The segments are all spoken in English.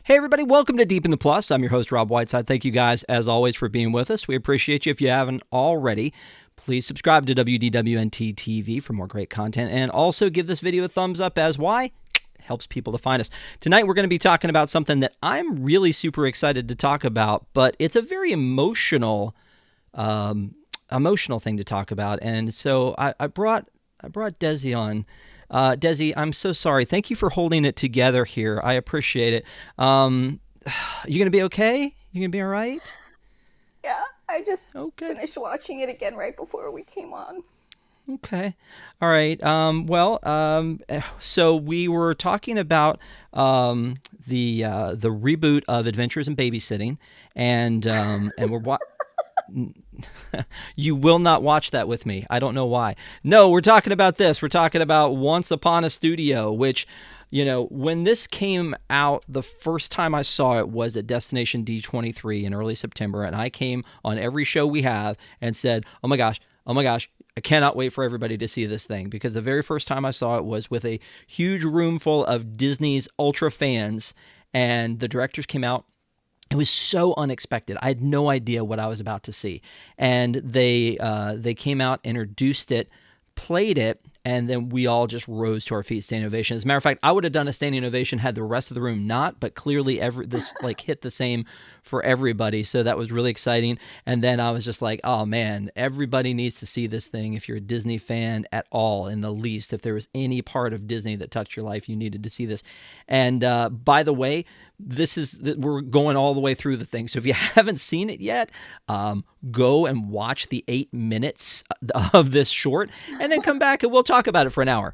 Hey, everybody, welcome to Deep in the Plus. I'm your host, Rob Whiteside. Thank you guys, as always, for being with us. We appreciate you. If you haven't already, please subscribe to WDWNT TV for more great content, and also give this video a thumbs up, as why? It helps people to find us. Tonight, we're going to be talking about something that I'm really super excited to talk about, but it's a very emotional thing to talk about, and so I brought Desi on. Desi, I'm so sorry. Thank you for holding it together here. I appreciate it. You gonna be okay? You gonna be all right? Yeah, I just Okay. finished watching it again right before we came on. Okay. All right. So we were talking about the reboot of Adventures in Babysitting, and we're you will not watch that with me. I don't know why. No, we're talking about this. We're talking about Once Upon a Studio, which, when this came out, the first time I saw it was at Destination D23 in early September. And I came on every show we have and said, oh my gosh, I cannot wait for everybody to see this thing, because the very first time I saw it was with a huge room full of Disney's ultra fans, and the directors came out. It was so unexpected. I had no idea what I was about to see, and they came out, introduced it, played it, and then we all just rose to our feet, standing ovation. As a matter of fact, I would have done a standing ovation had the rest of the room not, but clearly this hit the same for everybody. So that was really exciting. And then I was just like, oh man, everybody needs to see this thing. If you're a Disney fan at all, in the least, if there was any part of Disney that touched your life, you needed to see this. And by the way, we're going all the way through the thing. So if you haven't seen it yet, go and watch the 8 minutes of this short, and then come back and we'll talk about it for an hour.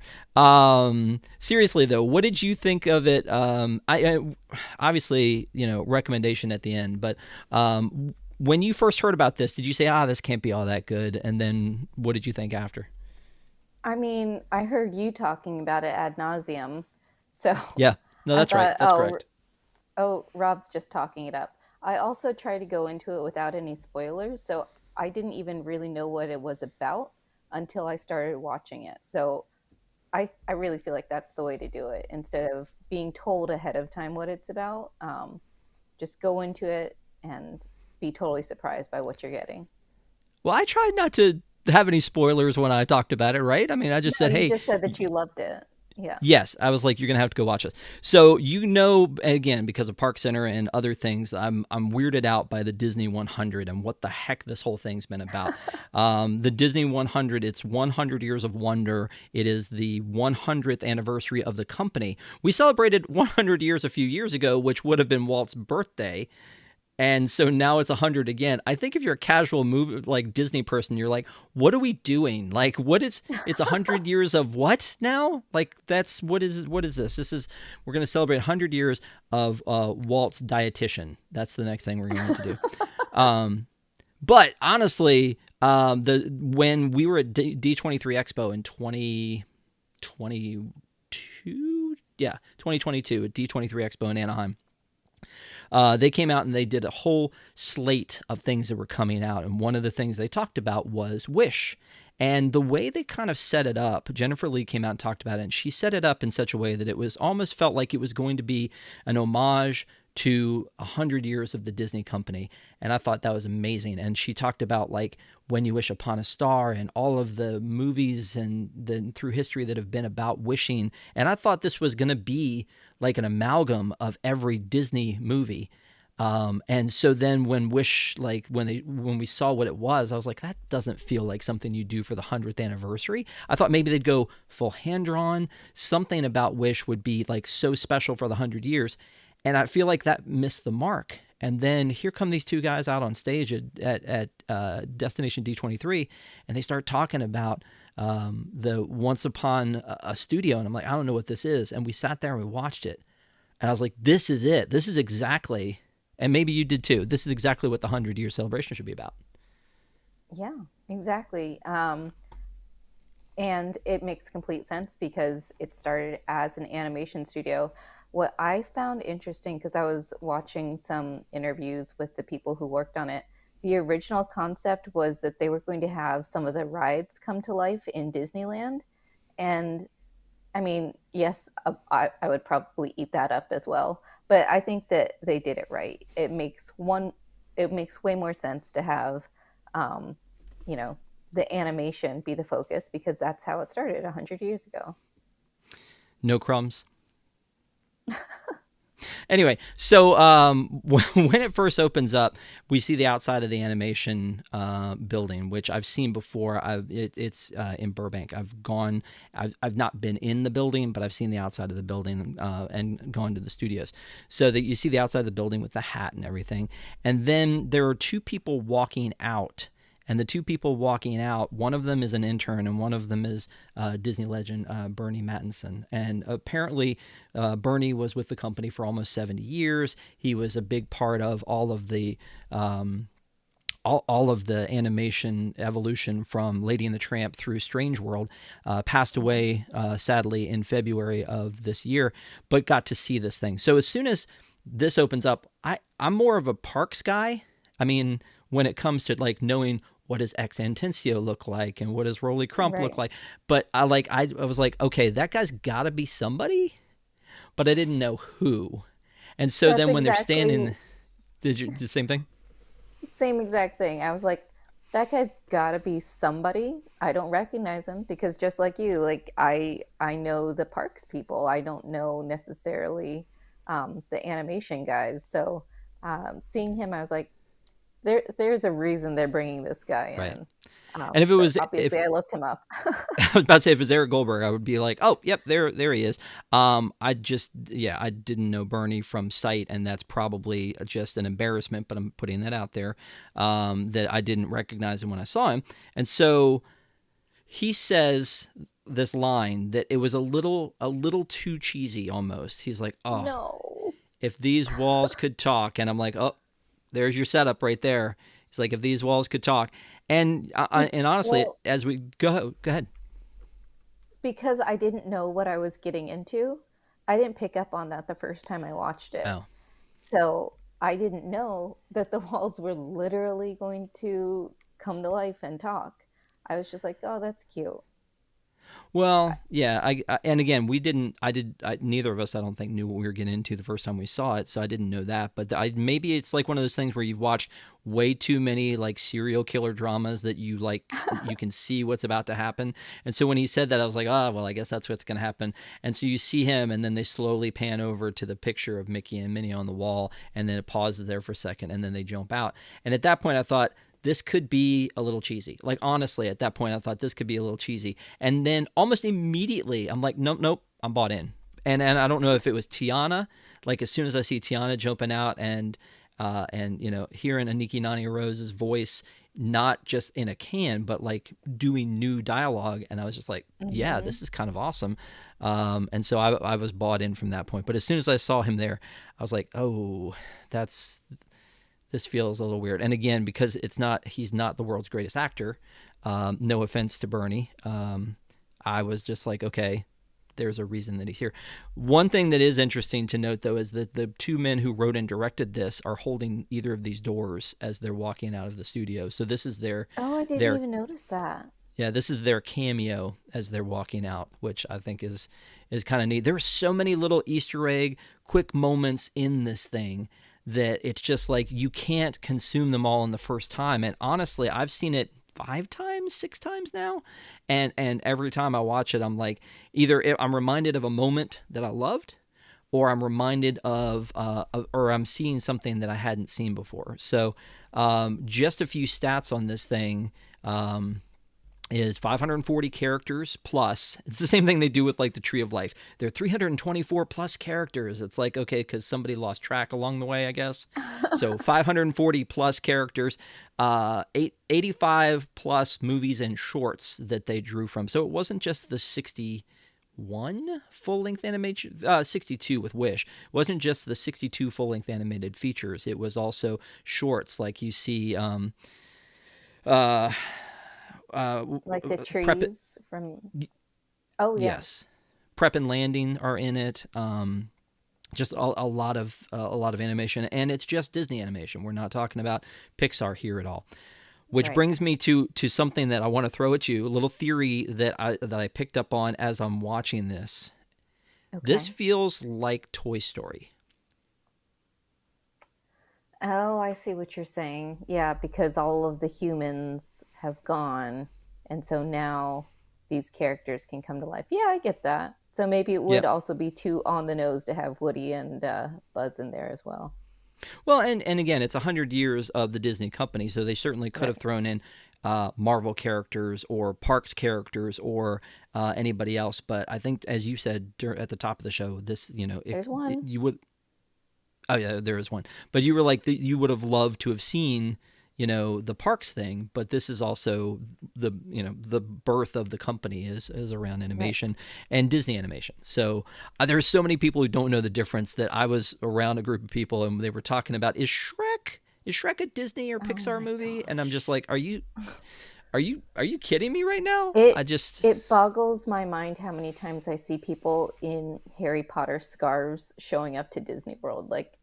Seriously though, what did you think of it? I obviously, recommendation at the end, but when you first heard about this, did you say, this can't be all that good? And then what did you think after? I mean, I heard you talking about it ad nauseum, so Yeah, no, I that's right. thought, That's correct. oh, Rob's just talking it up. I also tried to go into it without any spoilers, so I didn't even really know what it was about until I started watching it. So I really feel like that's the way to do it instead of being told ahead of time what it's about. Just go into it and be totally surprised by what you're getting. Well, I tried not to have any spoilers when I talked about it, right? I mean, I just No, said, you hey, just said that you loved it. Yeah. yes, I was like, you're gonna have to go watch this. So again, because of Park Center and other things, I'm weirded out by the Disney 100 and what the heck this whole thing's been about. The Disney 100, it's 100 years of wonder. It is the 100th anniversary of the company. We celebrated 100 years a few years ago, which would have been Walt's birthday. And so now it's 100 again. I think if you're a casual movie like Disney person, you're like, what are we doing? Like, it's 100 years of what now? Like, what is this? We're going to celebrate 100 years of Walt's dietitian. That's the next thing we're going to do. But honestly, when we were at D23 Expo in 2022, yeah, 2022 at D23 Expo in Anaheim, they came out and they did a whole slate of things that were coming out. And one of the things they talked about was Wish. And the way they kind of set it up, Jennifer Lee came out and talked about it, and she set it up in such a way that it was almost felt like it was going to be an homage to 100 years of the Disney company. And I thought that was amazing. And she talked about like When You Wish Upon a Star and all of the movies and through history that have been about wishing. And I thought this was going to be like an amalgam of every Disney movie. And so then when Wish, like when we saw what it was, I was like, that doesn't feel like something you do for the 100th anniversary. I thought maybe they'd go full hand drawn. Something about Wish would be like so special for the 100 years. And I feel like that missed the mark. And then here come these two guys out on stage at Destination D23, and they start talking about the Once Upon a Studio. And I'm like, I don't know what this is. And we sat there and we watched it. And I was like, this is it. This is exactly, and maybe you did too, this is exactly what the 100-year celebration should be about. Yeah, exactly. And it makes complete sense because it started as an animation studio. What I found interesting, because I was watching some interviews with the people who worked on it, the original concept was that they were going to have some of the rides come to life in Disneyland. And I mean, yes, I would probably eat that up as well. But I think that they did it right. It makes way more sense to have, um, you know, the animation be the focus because that's how it started 100 years ago. No crumbs. Anyway, so when it first opens up, we see the outside of the animation building, which I've seen before. It's in Burbank. I've not been in the building, but I've seen the outside of the building and gone to the studios. So that you see the outside of the building with the hat and everything. And then there are two people walking out. And the two people walking out, one of them is an intern and one of them is Disney legend Bernie Mattinson. And apparently, Bernie was with the company for almost 70 years. He was a big part of all of the all of the animation evolution from Lady and the Tramp through Strange World. Passed away sadly in February of this year, but got to see this thing. So as soon as this opens up, I'm more of a parks guy. I mean, when it comes to like knowing what does Ex Antensio look like and what does Rolly Crump look Right. like, but I was like, okay, that guy's got to be somebody, but I didn't know who. And so That's then when they're exactly standing, did you do the same thing? same exact thing. I was like, that guy's got to be somebody. I don't recognize him because just like you, like I know the parks people. I don't know necessarily the animation guys. So seeing him, I was like, there's a reason they're bringing this guy Right. in. And if it So was if obviously I looked him up. I was about to say if it was Eric Goldberg, I would be like, oh, yep, there he is. I didn't know Bernie from sight, and that's probably just an embarrassment. But I'm putting that out there that I didn't recognize him when I saw him, and so he says this line that it was a little too cheesy almost. He's like, oh, No. if these walls could talk, and I'm like, oh, there's your setup right there. He's like, if these walls could talk, and honestly, Well, as we go ahead. because I didn't know what I was getting into, I didn't pick up on that the first time I watched it. Oh. So I didn't know that the walls were literally going to come to life and talk. I was just like, oh, that's cute. Well, yeah, and again, we didn't. Neither of us, I don't think, knew what we were getting into the first time we saw it, so I didn't know that. But maybe it's like one of those things where you've watched way too many like serial killer dramas that you like you can see what's about to happen. And so when he said that, I was like, oh, well, I guess that's what's going to happen. And so you see him, and then they slowly pan over to the picture of Mickey and Minnie on the wall, and then it pauses there for a second, and then they jump out. And at that point, I thought, this could be a little cheesy. Like, honestly, at that point, I thought this could be a little cheesy. And then almost immediately, I'm like, nope, nope, I'm bought in. And I don't know if it was Tiana. Like, as soon as I see Tiana jumping out and hearing Aniki Nani Rose's voice, not just in a can, but like doing new dialogue. And I was just like, yeah, Hmm. this is kind of awesome. And so I was bought in from that point. But as soon as I saw him there, I was like, oh, this feels a little weird. And again, because he's not the world's greatest actor. No offense to Bernie. I was just like, okay, there's a reason that he's here. One thing that is interesting to note, though, is that the two men who wrote and directed this are holding either of these doors as they're walking out of the studio. So this is Oh, I didn't their even notice that. this is their cameo as they're walking out, which I think is kind of neat. There are so many little Easter egg quick moments in this thing that it's just like you can't consume them all in the first time. And honestly, I've seen it 5 times, 6 times now, and every time I watch it, I'm like, either I'm reminded of a moment that I loved, or I'm reminded or I'm seeing something that I hadn't seen before. So, just a few stats on this thing. Is 540 characters plus. It's the same thing they do with like the Tree of Life. They're 324 plus characters. It's like, okay, because somebody lost track along the way, I guess. So 540 plus characters, 85 plus movies and shorts that they drew from. So it wasn't just the 61 full-length animation, 62 with Wish. It wasn't just the 62 full-length animated features. It was also shorts like you see. Uh, Like the Prep trees from. Oh, yeah. Yes, Prep and Landing are in it. Just a lot of animation, and it's just Disney animation. We're not talking about Pixar here at all. Which Right. brings me to something that I want to throw at you, a little theory that I picked up on as I'm watching this. This Okay. feels like Toy Story. Oh, I see what you're saying. Yeah, because all of the humans have gone, and so now these characters can come to life. Yeah, I get that. So maybe it would Yep. also be too on the nose to have Woody and Buzz in there as well. Well, and again, it's 100 years of the Disney company, so they certainly could have Right. thrown in Marvel characters or Parks characters or anybody else. But I think, as you said at the top of the show, this There's one. you would. Oh yeah, there is one. But you were like you would have loved to have seen the Parks thing, but this is also the birth of the company is around Right. animation and Disney animation. So there's so many people who don't know the difference that I was around a group of people and they were talking about is Shrek a Disney or Oh Pixar my movie? And I'm gosh. just like, are you kidding me right now? It I just it boggles my mind how many times I see people in Harry Potter scarves showing up to Disney World. Like,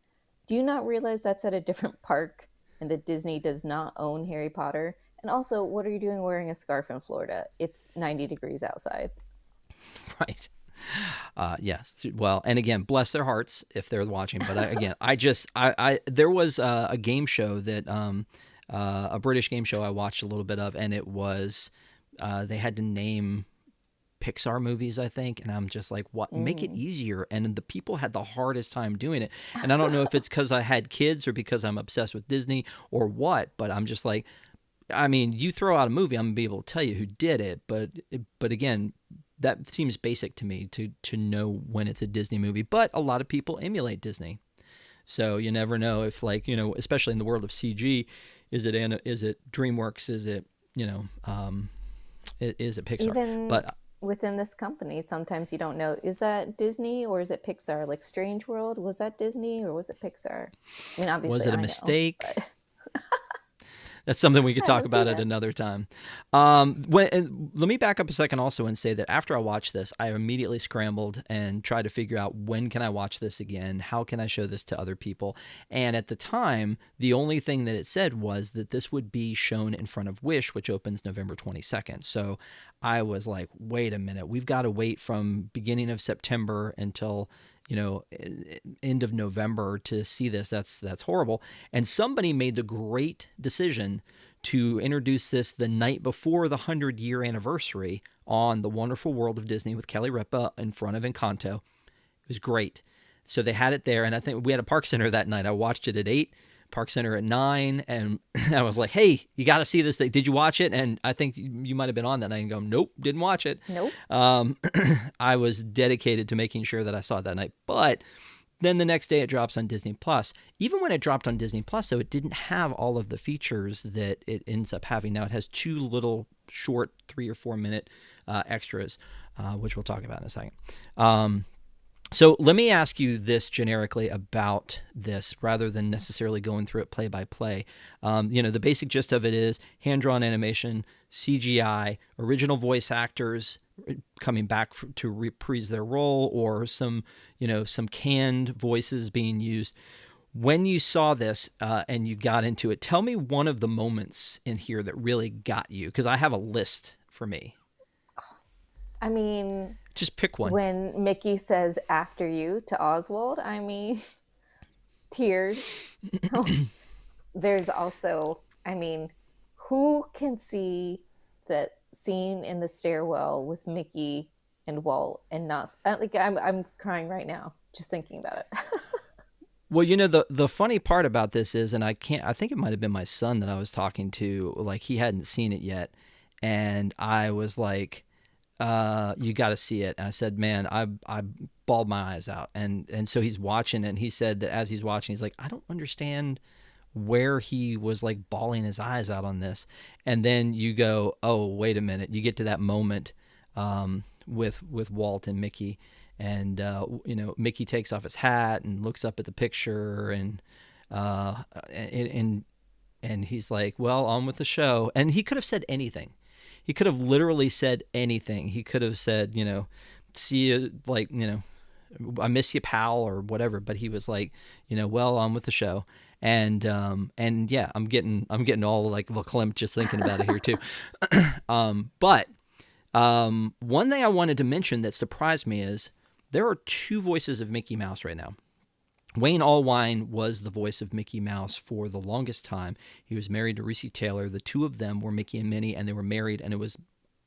do you not realize that's at a different park and that Disney does not own Harry Potter? And also, what are you doing wearing a scarf in Florida? It's 90 degrees outside. right. Yes. Well, and again, bless their hearts if they're watching. But again, there was a game show that a British game show I watched a little bit of, and it was they had to name Pixar movies, I think, and I'm just like, what? Make it Mm. easier. And the people had the hardest time doing it. And I don't know if it's because I had kids or because I'm obsessed with Disney or what, but I'm just like, I mean, you throw out a movie, I'm gonna be able to tell you who did it, but again, that seems basic to me to know when it's a Disney movie. But a lot of people emulate Disney, so you never know if especially in the world of CG, is it DreamWorks, is it is it Pixar? Even But within this company, sometimes you don't know, is that Disney or is it Pixar? Like Strange World, was that Disney or was it Pixar? I mean, was obviously it a I know, mistake? but That's something we could I talk don't see about at that. another time. And let me back up a second also and say that after I watched this, I immediately scrambled and tried to figure out when can I watch this again? How can I show this to other people? And at the time, the only thing that it said was that this would be shown in front of Wish, which opens November 22nd. So I was like, wait a minute, we've got to wait from beginning of September until end of November to see this. That's horrible. And somebody made the great decision to introduce this the night before the 100-year anniversary on The Wonderful World of Disney with Kelly Ripa in front of Encanto. It was great. So they had it there, and I think we had a Park Center that night. I watched it at 8, Park Center at 9, and I was like, hey, you got to see this thing. Did you watch it? And I think you might have been on that night and go, nope, didn't watch it. Nope. Um, I was dedicated to making sure that I saw it that night. But then the next day it drops on Disney Plus. Even when it dropped on Disney Plus, though, it didn't have all of the features that it ends up having. Now it has 2 little short 3 or 4 minute extras, which we'll talk about in a second. So let me ask you this generically about this rather than necessarily going through it play by play. The basic gist of it is hand-drawn animation, CGI, original voice actors coming back to reprise their role, or some canned voices being used. When you saw this and you got into it, tell me one of the moments in here that really got you, because I have a list for me. I mean, Just pick one. when Mickey says after you to Oswald, I mean, tears. There's also, I mean, who can see that scene in the stairwell with Mickey and Walt and not like I'm crying right now just thinking about it. Well, the funny part about this is, and I think it might have been my son that I was talking to, like he hadn't seen it yet, and I was like, you got to see it. And I said, man, I bawled my eyes out, and so he's watching it, and he said that as he's watching, he's like, I don't understand where he was like bawling his eyes out on this, and then you go, oh, wait a minute, you get to that moment with Walt and Mickey. And Mickey takes off his hat and looks up at the picture, uh, and and he's like, "Well, on with the show." And he could have said anything. He could have literally said anything. He could have said, "See you," like, "I miss you, pal," or whatever. But he was like, "Well, on with the show." And yeah, I'm getting all like verklempt just thinking about it here too. But one thing I wanted to mention that surprised me is there are two voices of Mickey Mouse right now. Wayne Allwine was the voice of Mickey Mouse for the longest time. He was married to Reese Taylor. The two of them were Mickey and Minnie, and they were married, and it was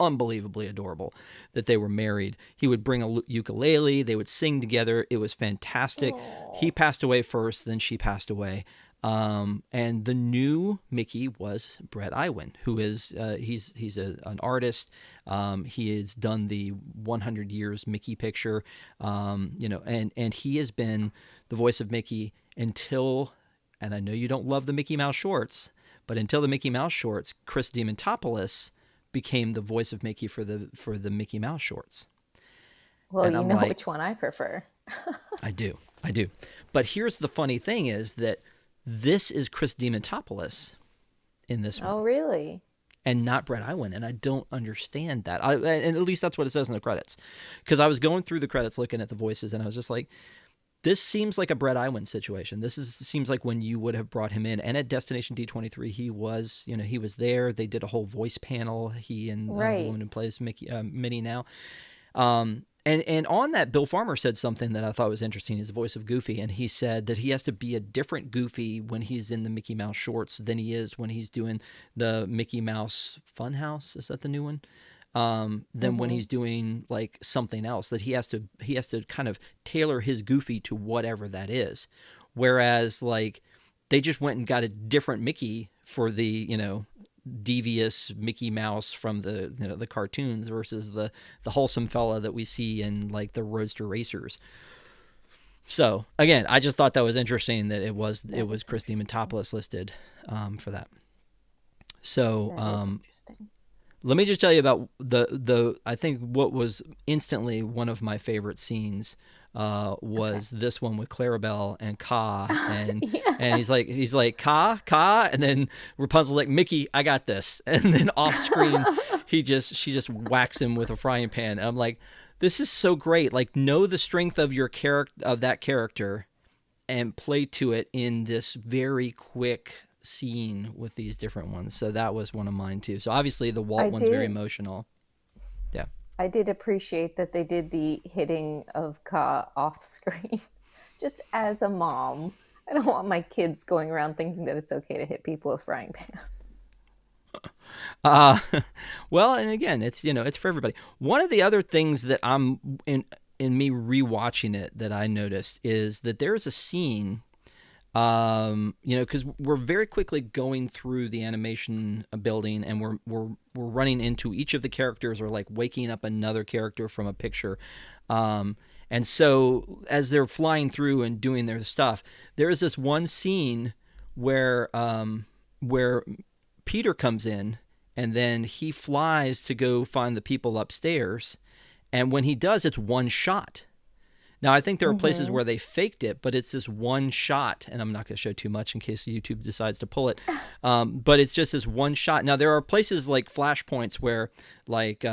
unbelievably adorable that they were married. He would bring a ukulele. They would sing together. It was fantastic. Aww. He passed away first, then she passed away. And the new Mickey was Brett Iwan, who is an artist. He has done the 100 Years Mickey picture, and he has been the voice of Mickey until, and I know you don't love the Mickey Mouse shorts, but until the Mickey Mouse shorts, Chris Demontopoulos became the voice of Mickey for the Mickey Mouse shorts. Well, And you I'm know like, which one I prefer. I do. But here's the funny thing is that this is Chris Demontopoulos in this one, Oh, really? and not Brett Iwan, and I don't understand that. And at least that's what it says in the credits, because I was going through the credits looking at the voices, and I was just like, this seems like a Brett Iwan situation. Seems like when you would have brought him in. And at Destination D23, he was there. They did a whole voice panel. He and the Right. woman who plays Minnie now. And on that, Bill Farmer said something that I thought was interesting. He's the voice of Goofy, and he said that he has to be a different Goofy when he's in the Mickey Mouse shorts than he is when he's doing the Mickey Mouse Funhouse. Is that the new one? Than when he's doing like something else. That he has to kind of tailor his Goofy to whatever that is. Whereas like they just went and got a different Mickey for the devious Mickey Mouse from the cartoons versus the wholesome fella that we see in like the Roadster Racers. So again, I just thought that was interesting that it was Chris Demontopoulos listed for that. So That is interesting. let me just tell you about the I think what was instantly one of my favorite scenes was this one with Clarabelle and Ka, and Yeah. and he's like Ka, and then Rapunzel's like, Mickey, I got this, and then off screen she just whacks him with a frying pan. And I'm like, this is so great. Like, know the strength of your character and play to it in this very quick scene with these different ones. So that was one of mine too. So obviously the Walt one's very emotional. Yeah. I did appreciate that they did the hitting of Ka off screen. Just as a mom, I don't want my kids going around thinking that it's okay to hit people with frying pans. Uh, well, and again, it's for everybody. One of the other things that I'm in me rewatching it that I noticed is that there's a scene, because we're very quickly going through the animation building, and we're running into each of the characters, or like waking up another character from a picture. And so as they're flying through and doing their stuff, there is this one scene where Peter comes in, and then he flies to go find the people upstairs. And when he does, it's one shot. Now, I think there are places where they faked it, but it's this one shot, and I'm not going to show too much in case YouTube decides to pull it. But it's just this one shot. Now, there are places like flashpoints where, like,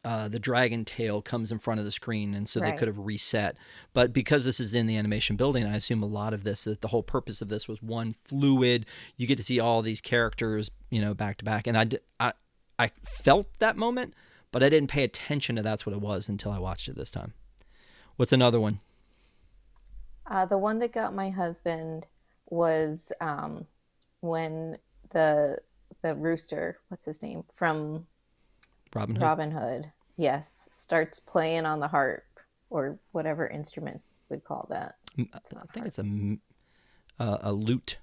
the dragon tail comes in front of the screen, and so they could have reset. But because this is in the animation building, I assume a lot of this, that the whole purpose of this was one fluid. You get to see all these characters, back to back. And I felt that moment, but I didn't pay attention to that's what it was until I watched it this time. What's another one? The one that got my husband was when the rooster, what's his name, from Robin Hood. Robin Hood, yes, starts playing on the harp, or whatever instrument we'd call that. I think it's a lute.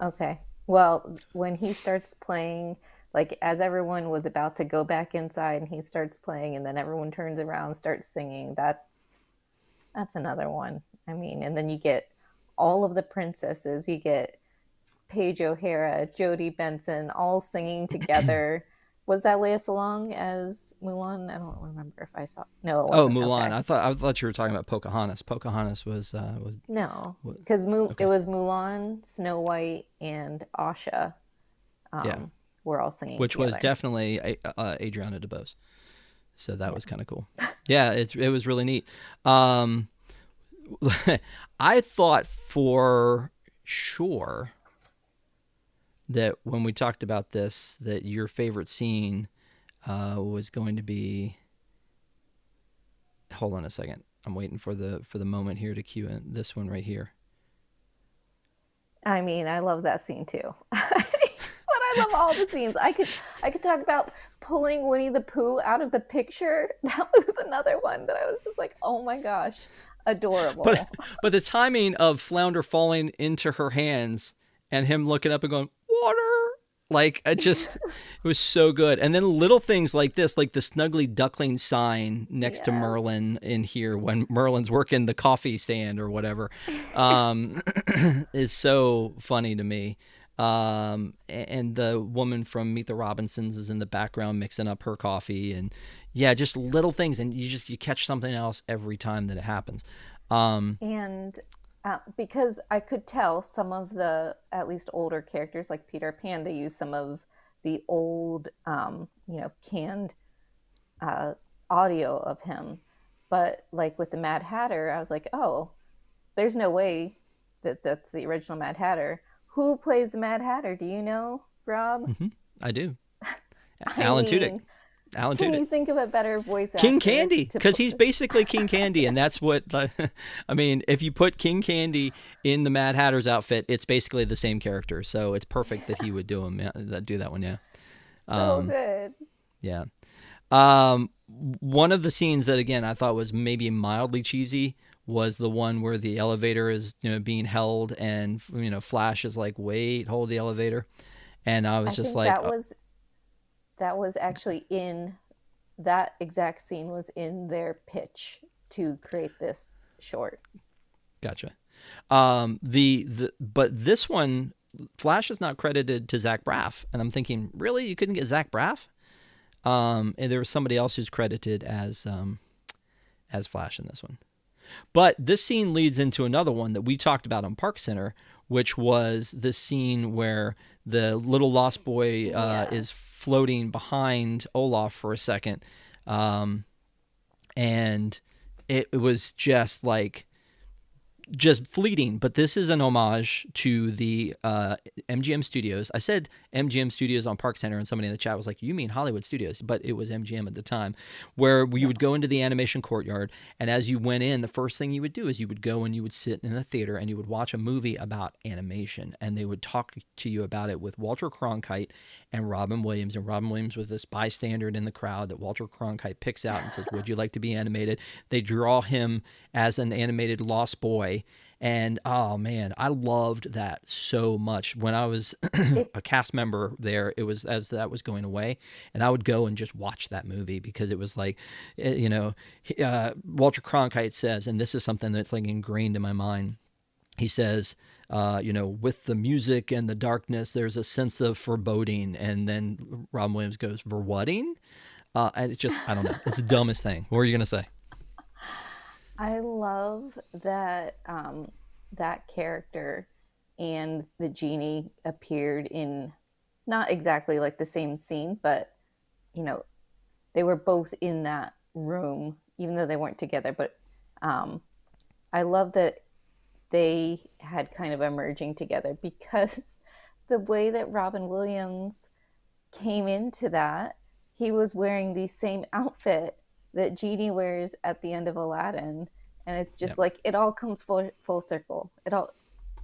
Okay. Well, when he starts playing, like as everyone was about to go back inside and he starts playing, and then everyone turns around, starts singing, that's another one. I mean, and then you get all of the princesses. You get Paige O'Hara, Jodie Benson, all singing together. Was that Lea Salong as Mulan? I don't remember if I saw. No, it wasn't. Mulan. Okay. I thought you were talking about Pocahontas. Pocahontas was No, because okay. It was Mulan, Snow White, and Asha. Yeah. We're all singing which together. was definitely Adriana DeBose. So that was kind of cool. Yeah, it was really neat. I thought for sure that when we talked about this, that your favorite scene was going to be. Hold on a second. I'm waiting for the moment here to cue in this one right here. I mean, I love that scene too. But I love all the scenes. I could talk about pulling Winnie the Pooh out of the picture. That was another one that I was just like, oh my gosh, But adorable. but the timing of Flounder falling into her hands and him looking up and going water, like it was so good. And then little things like this, like the Snuggly Duckling sign next to Yes. Merlin in here when Merlin's working the coffee stand or whatever, is so funny to me. And the woman from Meet the Robinsons is in the background mixing up her coffee, and yeah, just little things, and you catch something else every time that it happens. And because I could tell some of the at least older characters like Peter Pan, they use some of the old, canned uh, audio of him. But like with the Mad Hatter, I was like, oh, there's no way that that's the original Mad Hatter. Who plays the Mad Hatter? Do you know, Rob? I do. I Alan Tudyk. mean, Alan can Tudyk. you think of a better voice King actor Candy, to because play? he's basically King Candy, and that's what I mean. If you put King Candy in the Mad Hatter's outfit, it's basically the same character. So it's perfect that he would do him, do that one. Yeah, So good. yeah. One of the scenes that again I thought was maybe mildly cheesy was the one where the elevator is being held, and Flash is like, "Wait, hold the elevator," and I was I just think like, that was actually in that exact scene was in their pitch to create this short. "Gotcha." The but this one, Flash is not credited to Zach Braff, and I'm thinking, really, you couldn't get Zach Braff? And there was somebody else who's credited as Flash in this one. But this scene leads into another one that we talked about on Park Center, which was the scene where the little lost boy is Yes. floating behind Olaf for a second, and it was just fleeting, but this is an homage to the MGM Studios. I said MGM Studios on Park Center, and somebody in the chat was like, "You mean Hollywood Studios?" But it was MGM at the time, where you would go into the animation courtyard, and as you went in, the first thing you would do is you would go and you would sit in a theater and you would watch a movie about animation, and they would talk to you about it with Walter Cronkite and Robin Williams, and Robin Williams was this bystander in the crowd that Walter Cronkite picks out and says, "Would you like to be animated?" They draw him as an animated lost boy. And oh man, I loved that so much. When I was It a cast member there, it was as that was going away, and I would go and just watch that movie because it was like, Walter Cronkite says, and this is something that's like ingrained in my mind. He says, with the music and the darkness, there's a sense of foreboding, and then Robin Williams goes, "Verwhatting?" And it's just, I don't know, it's the dumbest thing. What are you gonna say? I love that that character and the genie appeared in not exactly like the same scene, but you know they were both in that room, even though they weren't together. But um, I love that they had kind of a merging together because the way that Robin Williams came into that, he was wearing the same outfit that Genie wears at the end of Aladdin, and it's just Yep. like it all comes full circle.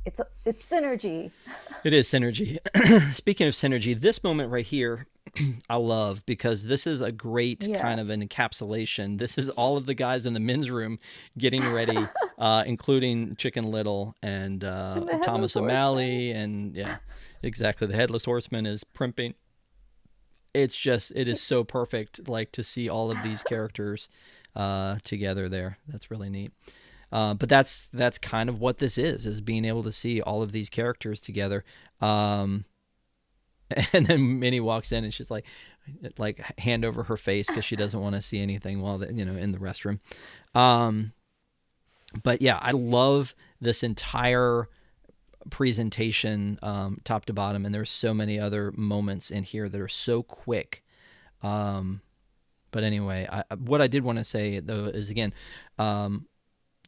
It's synergy. It is synergy. Speaking of synergy, this moment right here, I love because this is a great kind of an Yes, encapsulation. This is all of the guys in the men's room getting ready, including Chicken Little and and the headless Thomas horseman. O'Malley. And yeah, exactly. The Headless Horseman is primping. It is so perfect, like to see all of these characters together there. That's really neat. But that's kind of what this is being able to see all of these characters together. And then Minnie walks in and she's like hand over her face because she doesn't want to see anything while in the restroom. But yeah, I love this entire presentation, top to bottom, and there's so many other moments in here that are so quick. But anyway, what I did want to say though is again,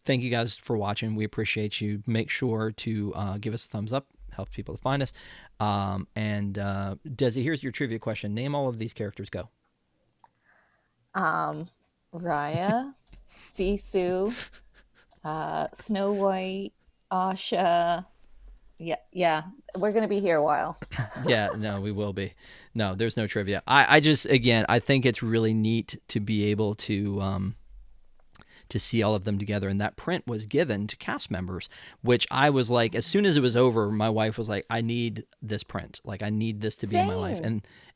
thank you guys for watching. We appreciate you. Make sure to give us a thumbs up. Helps people to find us. And Desi, here's your trivia question. Name all of these characters. Go. Raya, Sisu, Snow White, Asha. Yeah. We're gonna be here a while. Yeah, no, we will be. No, there's no trivia. I just, again, I think it's really neat to be able to see all of them together. And that print was given to cast members, which I was like, as soon as it was over, my wife was like, I need this print. Like, I need this to be in my life.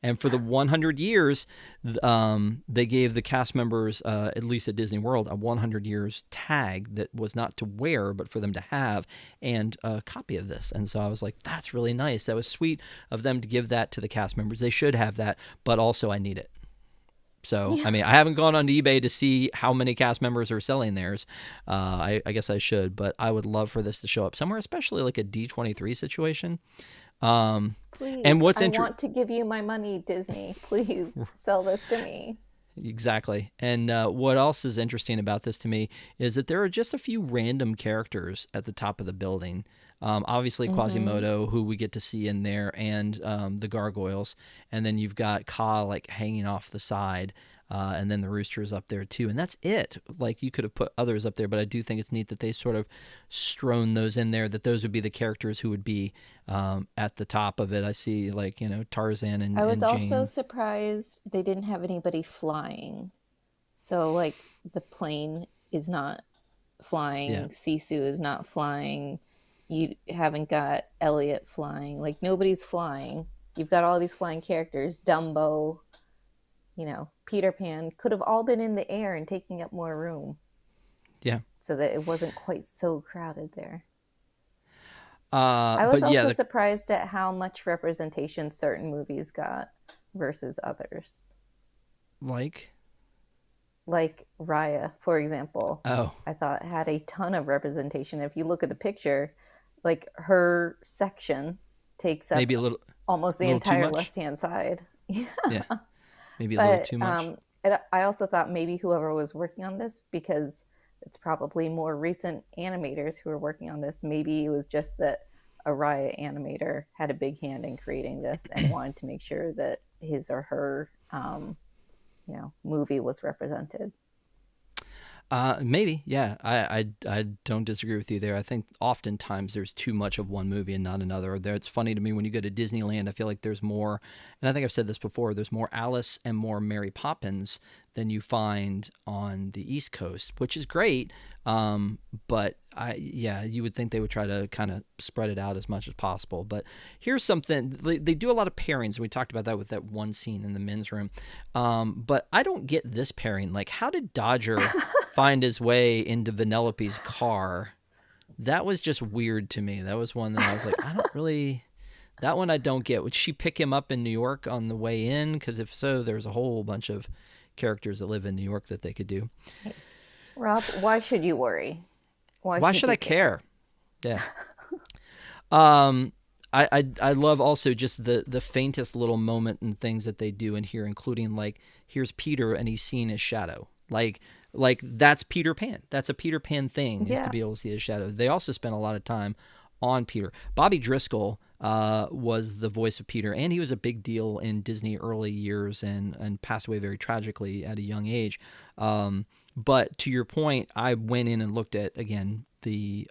And for the 100 years, they gave the cast members, at least at Disney World, a 100 years tag that was not to wear, but for them to have, and a copy of this. And so I was like, that's really nice. That was sweet of them to give that to the cast members. They should have that, but also I need it. So, Yeah. I mean, I haven't gone on eBay to see how many cast members are selling theirs. I guess I should, but I would love for this to show up somewhere, especially like a D23 situation. And Please, what's I want to give you my money, Disney. Please sell this to me. Exactly. And what else is interesting about this to me is that there are just a few random characters at the top of the building. Obviously, Quasimodo, who we get to see in there, and the gargoyles. And then you've got Ka, like, hanging off the side. And then the rooster is up there, too. And that's it. Like, you could have put others up there, but I do think it's neat that they sort of strewn those in there, that those would be the characters who would be at the top of it. I see, like, Tarzan and I was and also Jane. surprised they didn't have anybody flying. So, like, the plane is not Yeah. flying, Sisu is not flying, you haven't got Elliot flying. Like, nobody's flying. You've got all these flying characters. Dumbo, Peter Pan could have all been in the air and taking up more room Yeah. so that it wasn't quite so crowded there. I was But yeah, also surprised at how much representation certain movies got versus others. like, Like Raya, for example, oh, I thought had a ton of representation. If you look at the picture, like her section takes up maybe a little, almost the little too entire much. left-hand side. Yeah, maybe a little But too much. I also thought maybe whoever was working on this, because it's probably more recent animators who are working on this, maybe it was just that a Raya animator had a big hand in creating this and wanted to make sure that his or her movie was represented. Maybe, yeah. I don't disagree with you there. I think oftentimes there's too much of one movie and not another. There, it's funny to me when you go to Disneyland. I feel like there's more, and I think I've said this before. There's more Alice and more Mary Poppins than you find on the East Coast, which is great. But yeah, you would think they would try to kind of spread it out as much as possible. But here's something: they do a lot of pairings. We talked about that with that one scene in the men's room. But I don't get this pairing. Like, how did Dodger find his way into Vanellope's car? That was just weird to me. That was one that I was like, I don't really. That one I don't get. Would she pick him up in New York on the way in? Because if so, there's a whole bunch of characters that live in New York that they could do. Rob, why should you worry? Why should you I care? Yeah. I love also just the faintest little moment and things that they do in here, including, like, here's Peter and he's seeing his shadow. Like that's Peter Pan. That's a Peter Pan thing, is to be able to see his shadow. They also spent a lot of time on Peter. Bobby Driscoll was the voice of Peter, and he was a big deal in Disney early years and passed away very tragically at a young age. But to your point, I went in and looked at, again,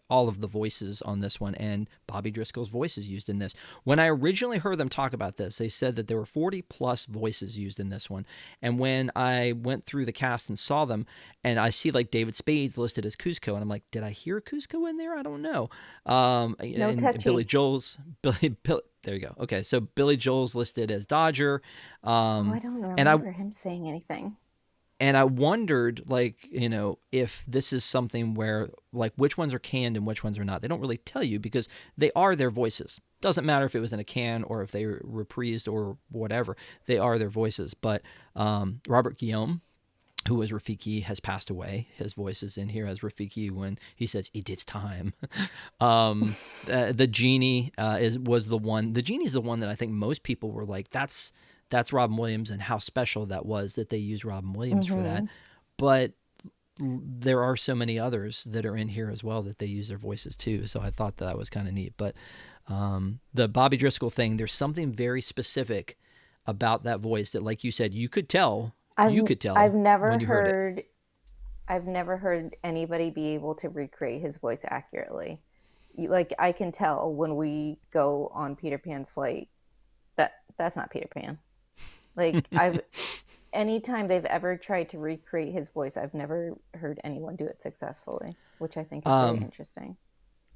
all of the voices on this one, and Bobby Driscoll's voice is used in this. When I originally heard them talk about this, they said that there were 40 plus voices used in this one. And when I went through the cast and saw them, and I see, like, David Spade's listed as Cusco, and I'm like, did I hear Cusco in there? I don't know. No and touchy. Billy Joel's there you go. Okay, so Billy Joel's listed as Dodger. I don't remember him saying anything. And I wondered, like, if this is something where, like, which ones are canned and which ones are not. They don't really tell you because they are their voices. Doesn't matter if it was in a can or if they were reprised or whatever. They are their voices. But Robert Guillaume, who was Rafiki, has passed away. His voice is in here as Rafiki when he says, "It is time." The genie was the one. The genie's the one that I think most people were like, that's Robin Williams, and how special that was that they used Robin Williams for that. But there are so many others that are in here as well that they use their voices too. So I thought that was kind of neat. But the Bobby Driscoll thing, there's something very specific about that voice that, like you said, you could tell I've never when you heard it. heard I've never heard anybody be able to recreate his voice accurately. Like I can tell when we go on Peter Pan's flight that that's not Peter Pan. Like I've anytime they've ever tried to recreate his voice, I've never heard anyone do it successfully, which I think is very Um, interesting.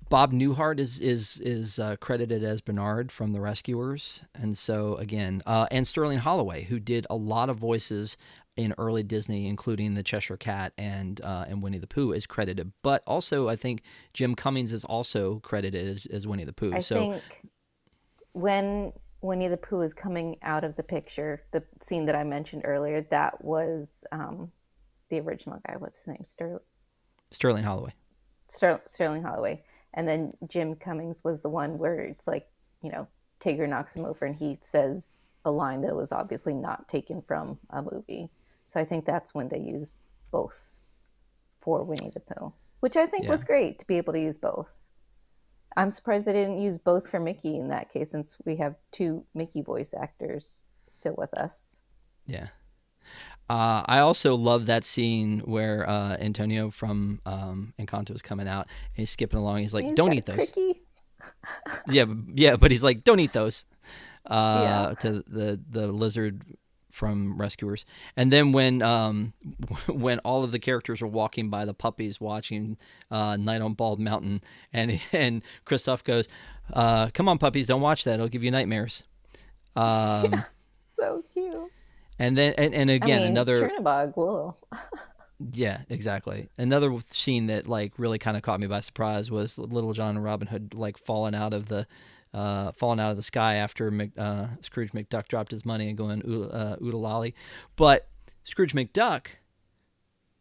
Bob Newhart is credited as Bernard from The Rescuers, and so again, and Sterling Holloway, who did a lot of voices in early Disney, including the Cheshire Cat and Winnie the Pooh, is credited. But also, I think Jim Cummings is also credited as Winnie the Pooh. I So, think when Winnie the Pooh is coming out of the picture, the scene that I mentioned earlier, that was the original guy. What's his name? Sterling Holloway. Sterling Holloway. And then Jim Cummings was the one where it's like, Tigger knocks him over and he says a line that was obviously not taken from a movie. So I think that's when they used both for Winnie the Pooh, which I think Yeah, was great to be able to use both. I'm surprised they didn't use both for Mickey in that case, since we have two Mickey voice actors still with us. yeah. I also love that scene where Antonio from Encanto is coming out and he's skipping along. He's like, He's "Don't got a eat those." cricky. Yeah, yeah, but he's like, "Don't eat those." Yeah. To the lizard from Rescuers, and then when when all of the characters are walking by the puppies watching Night on Bald Mountain, and Kristoff goes, "Come on, puppies, don't watch that; it'll give you nightmares." Um, So cute. and then and I again mean, another. Chernabog will. Yeah, exactly. Another scene that like really kind of caught me by surprise was Little John and Robin Hood like falling out of the sky after Scrooge McDuck dropped his money and going oodalolly. But Scrooge McDuck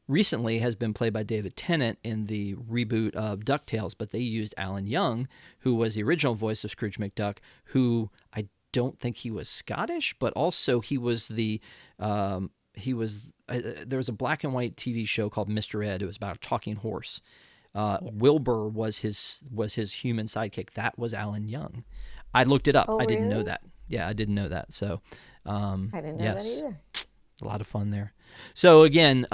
recently has been played by David Tennant in the reboot of DuckTales, but they used Alan Young, who was the original voice of Scrooge McDuck, who I don't think he was Scottish, but also he was there was a black and white TV show called Mr. Ed. It was about a talking horse. Yes. Wilbur was his human sidekick. That was Alan Young. I looked it up. Oh, I didn't know really? that. Yeah, I didn't know that. So, I didn't know that yes, either. a lot of fun there. So again,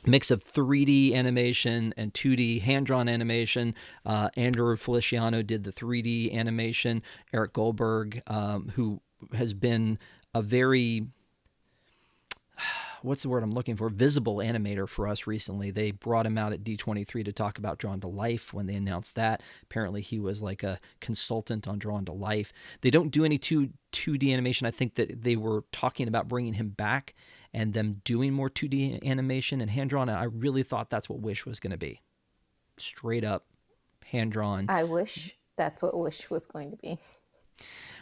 mix of 3D animation and 2D hand-drawn animation. Andrew Feliciano did the 3D animation. Eric Goldberg, who has been a very what's the word I'm looking for? Visible animator for us recently. They brought him out at D23 to talk about Drawn to Life when they announced that. Apparently, he was like a consultant on Drawn to Life. They don't do any 2D animation. I think that they were talking about bringing him back and them doing more 2D animation and hand drawn. And I really thought that's what Wish was going to be. Straight up hand drawn. I wish that's what Wish was going to be.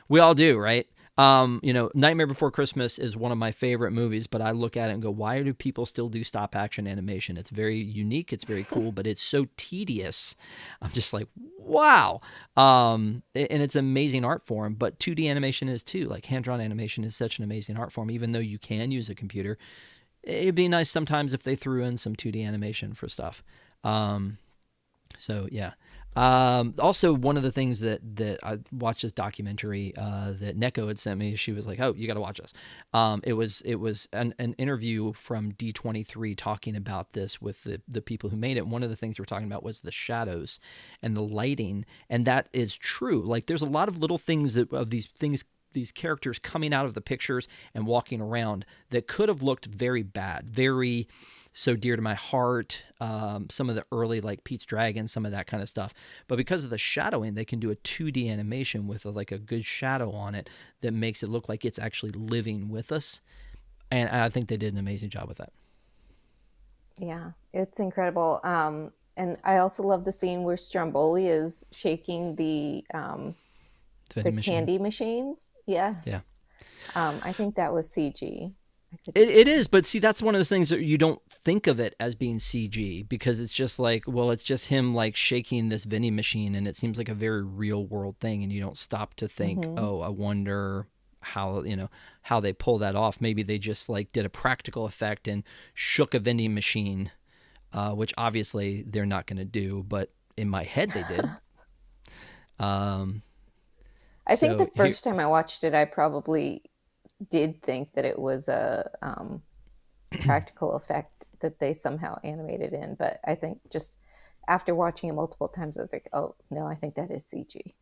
We all do, right? Nightmare Before Christmas is one of my favorite movies, but I look at it and go, why do people still do stop action animation? It's very unique, it's very cool, but it's so tedious. I'm just like, wow. And it's an amazing art form, but 2D animation is too. Like hand drawn animation is such an amazing art form, even though you can use a computer. It'd be nice sometimes if they threw in some 2D animation for stuff. So yeah. Also, one of the things that I watched this documentary that Neko had sent me, she was like, "Oh, you got to watch this." It was an interview from D23 talking about this with the people who made it. One of the things we were talking about was the shadows and the lighting, and that is true. Like, there's a lot of little things of these things. These characters coming out of the pictures and walking around that could have looked very bad, very So Dear to My Heart, some of the early like Pete's Dragon, some of that kind of stuff. But because of the shadowing, they can do a 2D animation with like a good shadow on it that makes it look like it's actually living with us. And I think they did an amazing job with that. Yeah, it's incredible. And I also love the scene where Stromboli is shaking The the vending machine. candy machine. Yeah. Yes. I think that was CG. I could. It is, but see, that's one of those things that you don't think of it as being CG because it's just like, well, it's just him like shaking this vending machine, and it seems like a very real world thing, and you don't stop to think, Hmm. oh, I wonder how they pull that off. Maybe they just like did a practical effect and shook a vending machine which obviously they're not going to do, but in my head they did. Um, I think so the here, first time I watched it, I probably did think that it was a practical effect that they somehow animated in, but I think just after watching it multiple times, I was like, oh no, I think that is CG.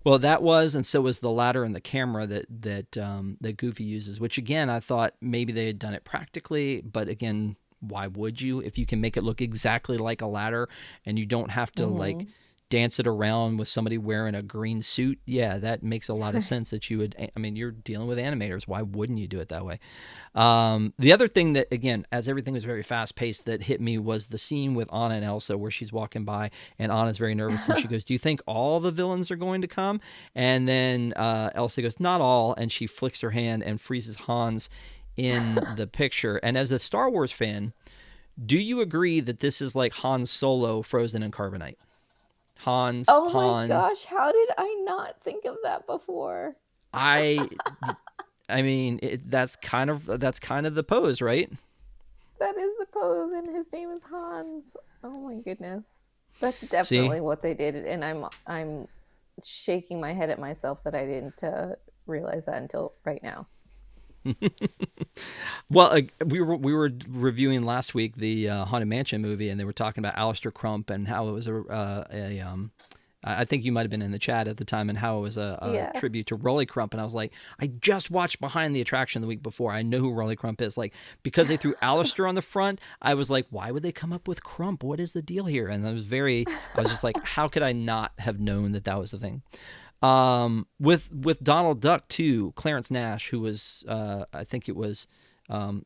well, that was, and so was the ladder and the camera that Goofy uses. Which again, I thought maybe they had done it practically, but again, why would you if you can make it look exactly like a ladder and you don't have to like Mm-hmm. dance it around with somebody wearing a green suit? Yeah, that makes a lot of sense that you would. I mean, you're dealing with animators. Why wouldn't you do it that way? The other thing that, again, as everything was very fast paced, that hit me was the scene with Anna and Elsa where she's walking by and Anna's very nervous and she goes, "Do you think all the villains are going to come?" And then Elsa goes, "Not all," and she flicks her hand and freezes Hans in the picture. And as a Star Wars fan, do you agree that this is like Han Solo frozen in carbonite? Oh my Han. gosh, how did I not think of that before? I I mean, that's kind of the pose, right? That is the pose, and his name is Hans. Oh my goodness, that's See, definitely what they did, and I'm shaking my head at myself that I didn't realize that until right now. well, we were reviewing last week the Haunted Mansion movie, and they were talking about Alistair Crump and how it was a I think you might have been in the chat at the time, and how it was a tribute Yes. to Rolly Crump. And I was like, I just watched Behind the Attraction the week before. I know who Rolly Crump is. Like, because they threw Alistair on the front, I was like, why would they come up with Crump? What is the deal here? And I was just like, how could I not have known that that was the thing? With Donald Duck too, Clarence Nash, who was I think it was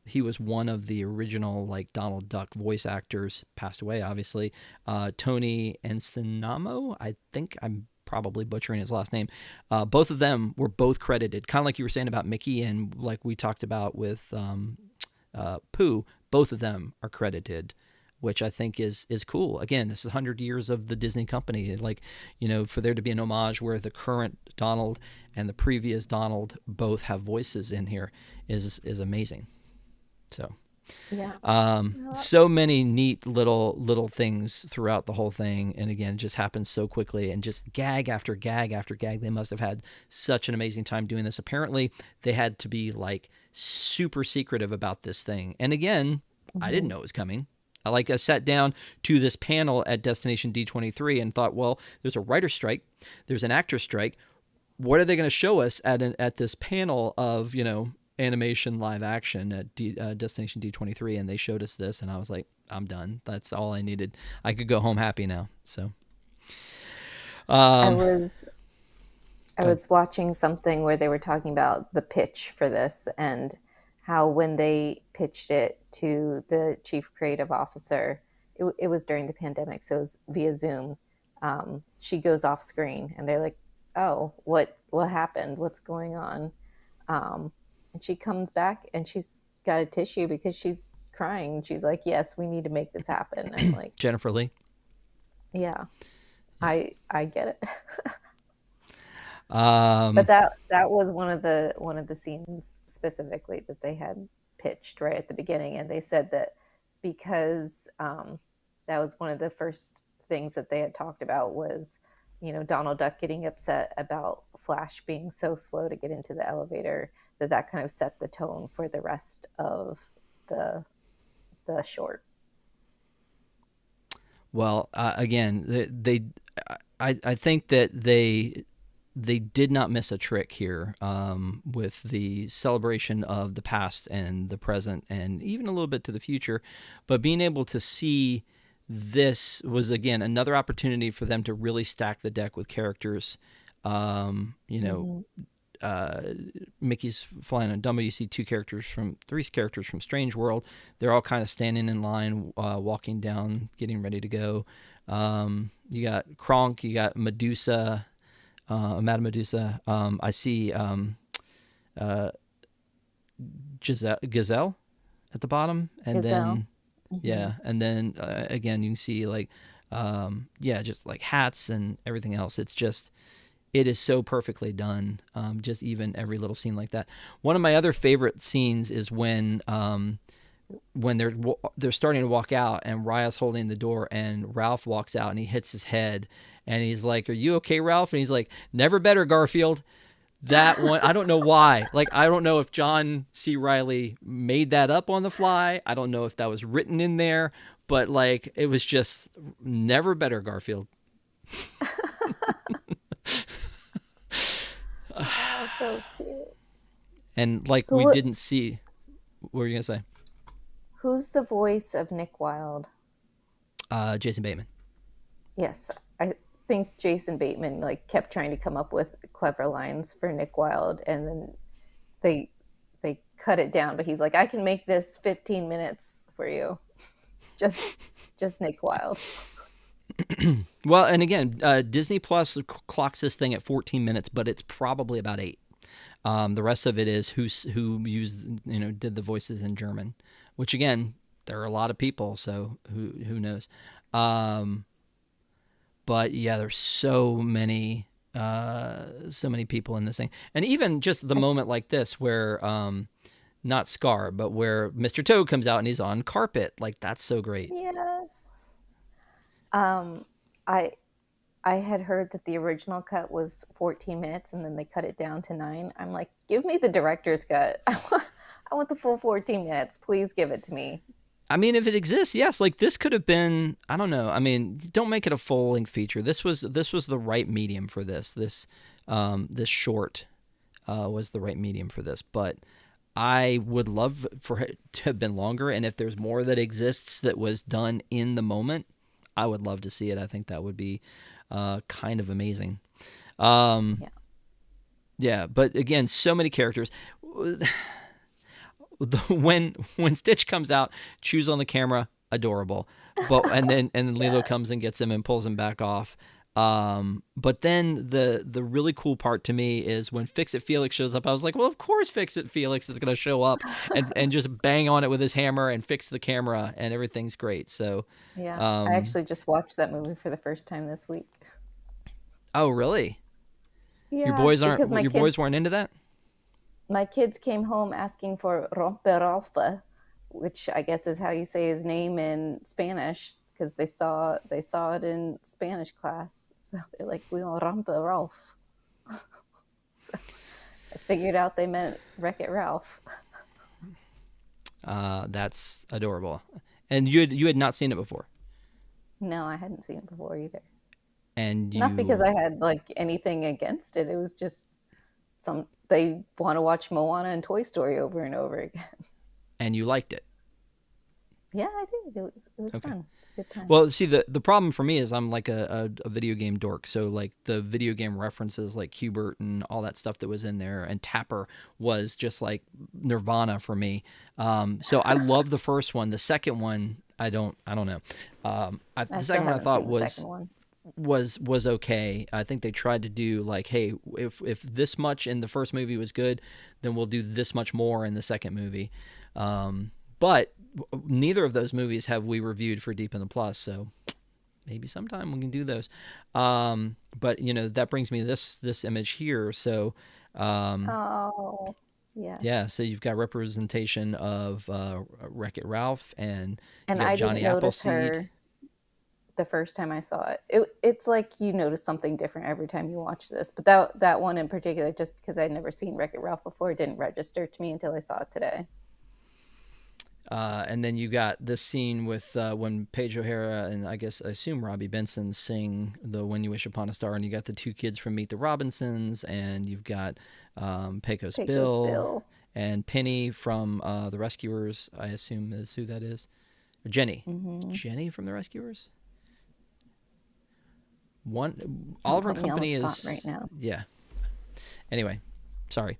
he was one of the original like Donald Duck voice actors, passed away obviously. Tony Ensinamo, I think I'm probably butchering his last name. Both of them were both credited, kind of like you were saying about Mickey, and like we talked about with Pooh. Both of them are credited, which I think is cool. Again, this is 100 years of the Disney company. Like, for there to be an homage where the current Donald and the previous Donald both have voices in here is amazing. So, Yeah. No, so many neat little things throughout the whole thing, and again, it just happens so quickly, and just gag after gag after gag. They must have had such an amazing time doing this. Apparently, they had to be like super secretive about this thing. And again, I didn't mhm. know it was coming. I sat down to this panel at Destination D23 and thought, well, there's a writer strike, there's an actor strike. What are they going to show us at this panel of animation live action at Destination D23? And they showed us this, and I was like, I'm done. That's all I needed. I could go home happy now. So, I um, was I good. was watching something where they were talking about the pitch for this and how when they pitched it to the chief creative officer, it was during the pandemic, so it was via Zoom. She goes off screen, and they're like, "Oh, what happened? What's going on?" Um, and she comes back, and she's got a tissue because she's crying. She's like, "Yes, we need to make this happen." I'm like, Jennifer Lee. "Yeah, Yeah. I get it." But Um, that was one of the scenes specifically that they had pitched right at the beginning, and they said that because that was one of the first things that they had talked about was, Donald Duck getting upset about Flash being so slow to get into the elevator, that kind of set the tone for the rest of the the short. well, again, I think that they did not miss a trick here, with the celebration of the past and the present and even a little bit to the future. But being able to see this was, again, another opportunity for them to really stack the deck with characters. Um, you know, Mm-hmm. uh, Mickey's flying on Dumbo. You see three characters from Strange World. They're all kind of standing in line, walking down, getting ready to go. You got Kronk, you got Medusa, Madame Medusa. I see uh, Gazelle at the bottom, and Gazelle. then Mm-hmm. yeah, and then again you can see like yeah, just like hats and everything else. It is so perfectly done. Just even every little scene like that. One of my other favorite scenes is when when they're starting to walk out, and Raya's holding the door, and Ralph walks out and he hits his head, and he's like, "Are you okay, Ralph?" And he's like, "Never better, Garfield." That one, I don't know why. Like, I don't know if John C. Riley made that up on the fly. I don't know if that was written in there, but like, it was just never better, Garfield. Oh, so cute. And like, we Who didn't see. What were you gonna say? who's the voice of Nick Wilde? Jason Bateman. Yes, I think Jason Bateman like kept trying to come up with clever lines for Nick Wilde, and then they they cut it down. But he's like, I can make this 15 minutes for you, just just Nick Wilde. Well, and again, Disney Plus clocks this thing at 14 minutes, but it's probably about 8. The rest of it is who used, did the voices in German, which again, there are a lot of people, so who knows. But yeah, there's so many people in this thing, and even just the moment like this where not Scar, but where Mr. Toad comes out and he's on carpet, like that's so great. Yes. Um, I I had heard that the original cut was 14 minutes and then they cut it down to 9. I'm like, give me the director's cut. I want the full 14 minutes. Please give it to me. I mean, if it exists, yes. Like this could have been. I don't know. I mean, don't make it a full length feature. This was the right medium for this. This short was the right medium for this. But I would love for it to have been longer. And if there's more that exists that was done in the moment, I would love to see it. I think that would be kind of amazing. Yeah. Yeah, but again, so many characters. When Stitch comes out, chews on the camera, adorable. But and then Lilo comes and gets him and pulls him back off. But then the really cool part to me is when Fix It Felix shows up. I was like, well, of course Fix It Felix is gonna show up and just bang on it with his hammer and fix the camera and everything's great. So, Yeah. I actually just watched that movie for the first time this week. oh really? Yeah, because Your boys weren't into that? my kids came home asking for Rompe Ralph, which I guess is how you say his name in Spanish, because they saw it in Spanish class. So they're like, we want Rompe Ralph. So I figured out they meant Wreck-It Ralph. That's adorable. And you had not seen it before, No, I hadn't seen it before either. and Not because you I had like anything against it. It was just they want to watch Moana and Toy Story over and over again. and you liked it. Yeah, I did. It was Okay. fun. It's a good time. Well, see, the problem for me is I'm like a video game dork. So like the video game references like Hubert and all that stuff that was in there and Tapper was just like Nirvana for me. So I love the first one. The second one, I don't know. I The still second one I haven't thought seen the second one. was okay. I think they tried to do like, hey, if this much in the first movie was good, then we'll do this much more in the second movie. But neither of those movies have we reviewed for Deep in the Plus, so maybe sometime we can do those. But that brings me this image here. So Oh, yeah, yes. so you've got representation of Wreck-It Ralph, and you And got I didn't Johnny notice Appleseed. her the first time I saw it. It's like you notice something different every time you watch this. But that one in particular, just because I'd never seen Wreck-It Ralph before, didn't register to me until I saw it today. And then you got this scene with when Paige O'Hara and I assume Robbie Benson sing the "When You Wish Upon a Star," and you got the two kids from Meet the Robinsons, and you've got Pecos Pecos Bill Bill. and Penny from the Rescuers. I assume is who that is. Or Jenny, Mm-hmm. Jenny from the Rescuers. One Don't Oliver and put me on the Company spot is right now. yeah. Anyway, sorry.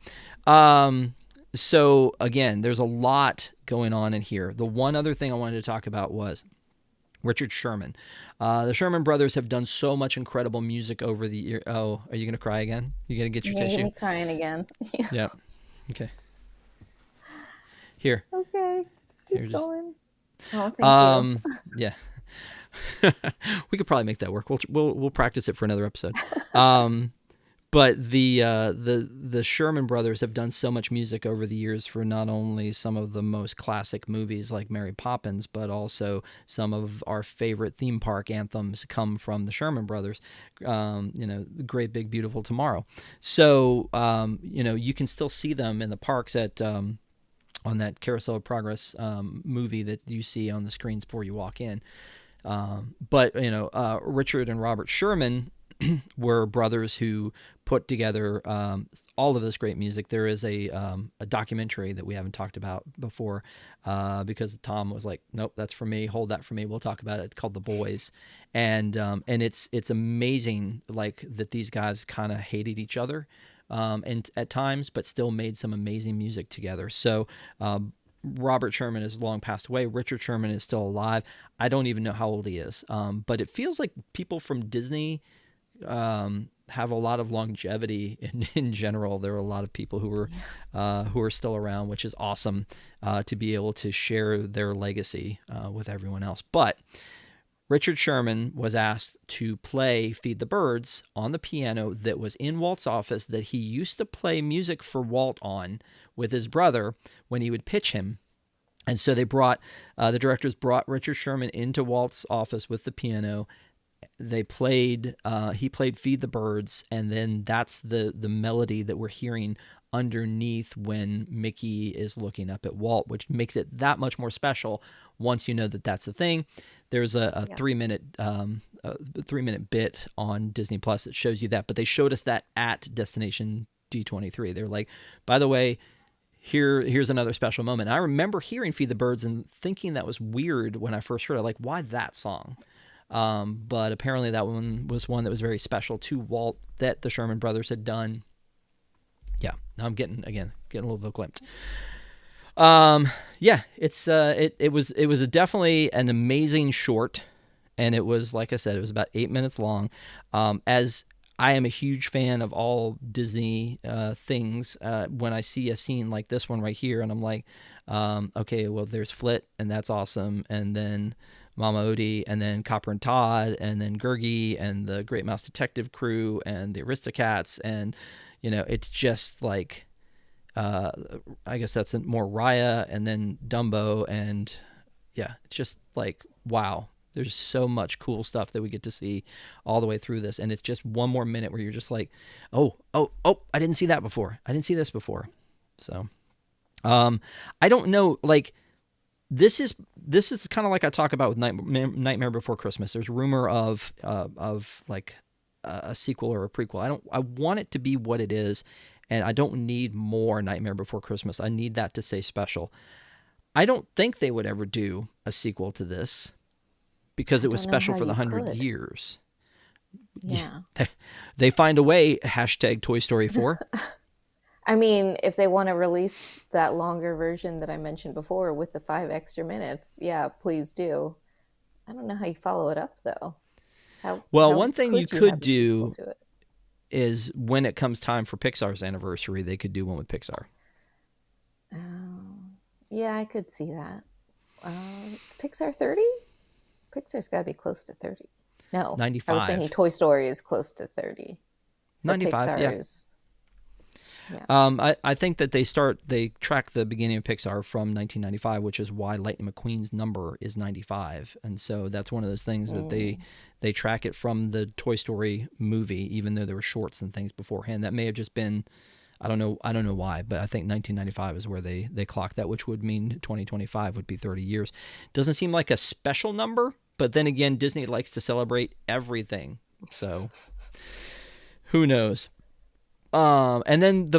So again, there's a lot going on in here. The one other thing I wanted to talk about was Richard Sherman. The Sherman brothers have done so much incredible music over the year. Oh, are you gonna cry again? You gonna get your You're gonna get tissue? me crying again. Yeah. Yeah. Okay. Here. Okay. Here, Keep just. going. Oh, thank you. Yeah. We could probably make that work. We'll practice it for another episode. But the Sherman Brothers have done so much music over the years for not only some of the most classic movies like Mary Poppins, but also some of our favorite theme park anthems come from the Sherman Brothers. Great Big Beautiful Tomorrow. So you can still see them in the parks at on that Carousel of Progress movie that you see on the screens before you walk in. But Richard and Robert Sherman were brothers who put together all of this great music. There is a documentary that we haven't talked about before because Tom was like, "Nope, that's for me. Hold that for me. We'll talk about it." It's called The Boys, and it's amazing like that these guys kind of hated each other and at times, but still made some amazing music together. So. Robert Sherman is long passed away. Richard Sherman is still alive. I don't even know how old he is, but it feels like people from Disney have a lot of longevity in general. There are a lot of people who are still around, which is awesome to be able to share their legacy with everyone else. But Richard Sherman was asked to play Feed the Birds on the piano that was in Walt's office that he used to play music for Walt on with his brother when he would pitch him. And so they the directors brought Richard Sherman into Walt's office with the piano. They played, he played Feed the Birds, and then that's the melody that we're hearing underneath when Mickey is looking up at Walt, which makes it that much more special once you know that that's the thing. There's a 3-minute bit on Disney Plus that shows you that, but they showed us that at Destination D23. They're like, by the way, here's another special moment. I remember hearing Feed the Birds and thinking that was weird when I first heard it, like, why that song? But apparently that one was one that was very special to Walt that the Sherman Brothers had done. Yeah, now I'm getting a little bit glimpsed. It was definitely an amazing short, and it was, like I said, it was about 8 minutes long. As I am a huge fan of all Disney things, when I see a scene like this one right here, and I'm like, okay, well, there's Flit, and that's awesome, and then Mama Odie, and then Copper and Todd, and then Gurgi, and the Great Mouse Detective Crew, and the Aristocats, and it's just like, I guess that's more Raya, and then Dumbo, and yeah, it's just like, wow. There's so much cool stuff that we get to see all the way through this, and it's just one more minute where you're just like, oh, I didn't see that before. I didn't see this before. So, I don't know, like, this is kind of like I talk about with Nightmare Before Christmas. There's rumor of like a sequel or a prequel. I want it to be what it is, and I don't need more Nightmare Before Christmas. I need that to say special. I don't think they would ever do a sequel to this because it was special for the 100 years. Yeah. They find a way, hashtag Toy Story 4. I mean, if they want to release that longer version that I mentioned before with the 5 extra minutes, yeah, please do. I don't know how you follow it up, though. One thing you could do is when it comes time for Pixar's anniversary, they could do one with Pixar. Yeah, I could see that. Is Pixar 30? Pixar's got to be close to 30. No, 95. I was thinking Toy Story is close to 30. So 95, Pixar's, yeah. I think that they track the beginning of Pixar from 1995, which is why Lightning McQueen's number is 95, and so that's one of those things that they track it from the Toy Story movie, even though there were shorts and things beforehand. That may have just been, I don't know why, but I think 1995 is where they clocked that, which would mean 2025 would be 30 years. Doesn't seem like a special number, but then again, Disney likes to celebrate everything, so who knows. And then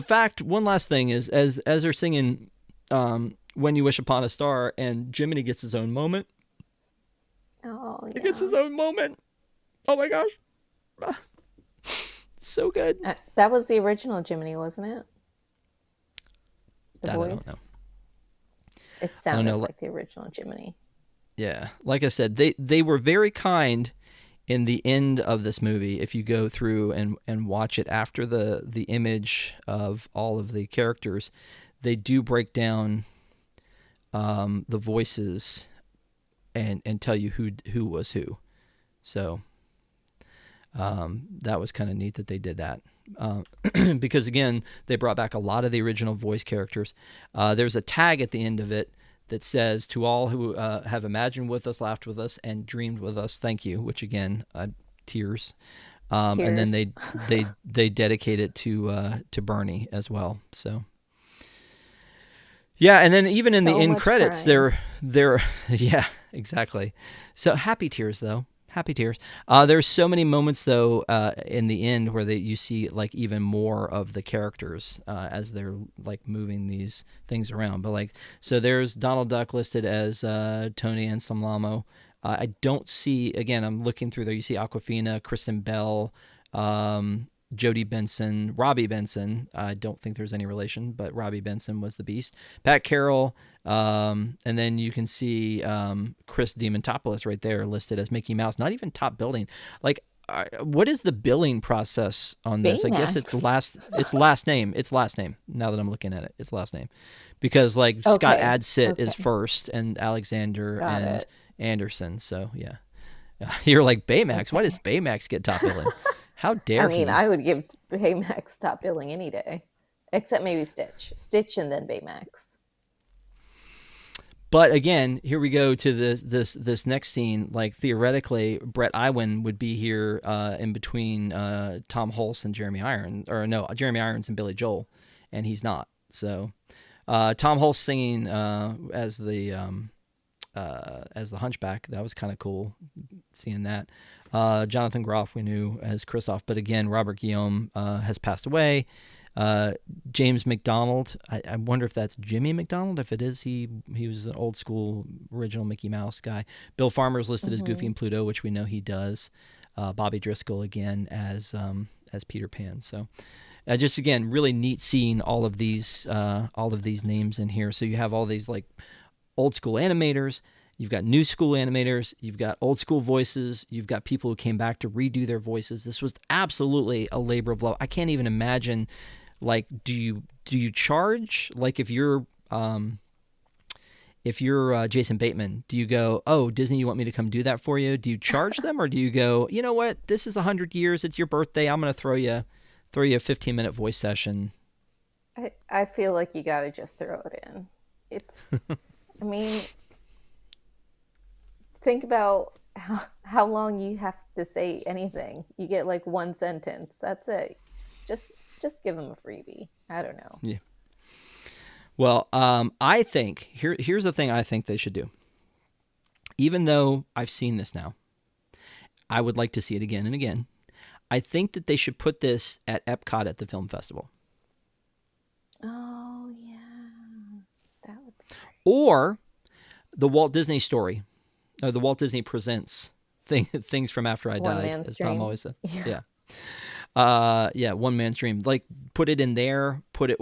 one last thing is, as they're singing When You Wish Upon a Star, and Jiminy gets his own moment. Oh, yeah. He gets his own moment. Oh my gosh. So good. That was the original Jiminy, wasn't it? The voice? I don't know. It sounded like the original Jiminy. Yeah. Like I said, they were very kind in the end of this movie. If you go through and watch it after the image of all of the characters, they do break down the voices and tell you who was who. So That was kind of neat that they did that. Because again, they brought back a lot of the original voice characters. There's a tag at the end of it that says, "To all who have imagined with us, laughed with us, and dreamed with us, thank you." Which again, tears. And then Tears. they dedicate it to Bernie as well. So yeah, and then even in the So end much credits, crying. they're yeah, exactly. So happy tears though. Happy tears. There's so many moments though in the end where you see like even more of the characters as they're like moving these things around. But like, so there's Donald Duck listed as Tony and Slumlamo. I don't see, again, I'm looking through there. You see Aquafina, Kristen Bell, Jodie Benson, Robbie Benson. I don't think there's any relation, but Robbie Benson was the Beast. Pat Carroll, and then you can see Chris Demontopoulos right there listed as Mickey Mouse. Not even top billing. Like, what is the billing process on this? I guess it's Baymax. last name. It's last name. Now that I'm looking at it, it's last name, because like Scott Okay. Adsit is Okay. first, and Alexander Got and it. Anderson. So yeah, you're like Baymax. Why does Okay. Baymax get top billing? How I dare mean, he? I would give Baymax top billing any day, except maybe Stitch. Stitch and then Baymax. But again, here we go to this next scene. Like theoretically, Brett Iwan would be here in between Tom Hulse and Jeremy Irons, or no, Jeremy Irons and Billy Joel, and he's not. So Tom Hulse singing as the Hunchback, that was kind of cool seeing that. Jonathan Groff we knew as Kristoff, but again, Robert Guillaume has passed away. James McDonald, I wonder if that's Jimmy McDonald. If it is, he was an old school original Mickey Mouse guy. Bill Farmer's listed as Goofy Hmm. and Pluto, which we know he does. Bobby Driscoll again as Peter Pan. So just again, really neat seeing all of these names in here. So you have all these like old school animators, you've got new school animators, you've got old school voices, you've got people who came back to redo their voices. This was absolutely a labor of love. I can't even imagine, like, do you charge, like, if you're Jason Bateman, do you go, oh, Disney, you want me to come do that for you? Do you charge them, or do you go, you know what, this is 100 years, it's your birthday, I'm gonna throw you a 15-minute voice session? I feel like you gotta just throw it in. It's, I mean, think about how long you have to say anything. You get like one sentence. That's it. Just just give them a freebie. I don't know. Yeah. Well, I think here's the thing I think they should do. Even though I've seen this now, I would like to see it again and again. I think that they should put this at Epcot at the film festival, Oh yeah, that would be or the Walt Disney Story, or the Walt Disney Presents things from after I one died, man's as Tom dream. always said. Yeah. Yeah. Yeah, one man's dream. Like put it in there, put it